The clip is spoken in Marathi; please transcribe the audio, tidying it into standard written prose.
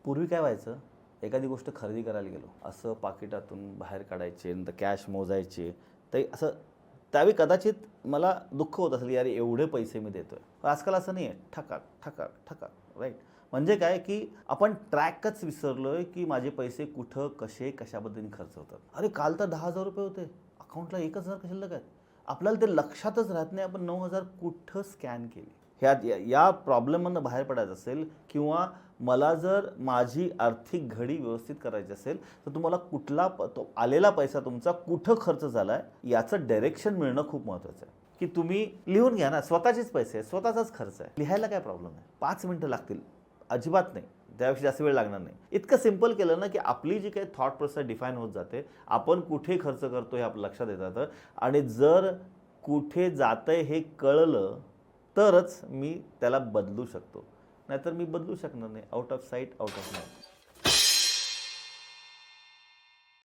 पूर्वी काय व्हायचं, एखादी गोष्ट खरेदी करायला गेलो, असं पाकिटातून बाहेर काढायचे, नंतर कॅश मोजायचे. ते असं त्यावेळी कदाचित मला दुःख होत असेल, यार एवढे पैसे मी देतोय. पण आजकाल असं नाही आहे. ठकाक, ठकाक, ठकाक, राईट? म्हणजे काय, की आपण ट्रॅकच विसरलोय, की माझे पैसे कुठं, कसे, कशाबद्दल खर्च होतात. अरे काल तर 10,000 रुपये होते. अकाउंटला 1,000 शिल्लक आहेत. आपल्याला ते लक्षातच राहत नाही, आपण 9,000 कुठं स्कॅन केली. या प्रॉब्लेममधनं बाहेर पडायचं असेल, किंवा मला जर माझी आर्थिक घडी व्यवस्थित करायची असेल, तर तुम्हाला कुठला तो आलेला पैसा तुमचा कुठं खर्च झाला आहे याचं डायरेक्शन मिळणं खूप महत्त्वाचं आहे. की तुम्ही लिहून घ्या ना, स्वतःचेच पैसे आहे, स्वतःचाच खर्च आहे. लिहायला काय प्रॉब्लेम आहे? 5 मिनिटं लागतील, अजिबात नाही. त्यापेक्षा जास्त वेळ लागणार नाही. इतकं सिंपल केलं ना, की आपली जी काही थॉट प्रोसेस डिफाईन होत जाते. आपण कुठे खर्च करतो हे आपल्या लक्षात येतं. आणि जर कुठे जातंय हे कळलं तरच मी त्याला बदलू शकतो. नाहीतर मी बदलू शकणार नाही. Out of site, out of mind.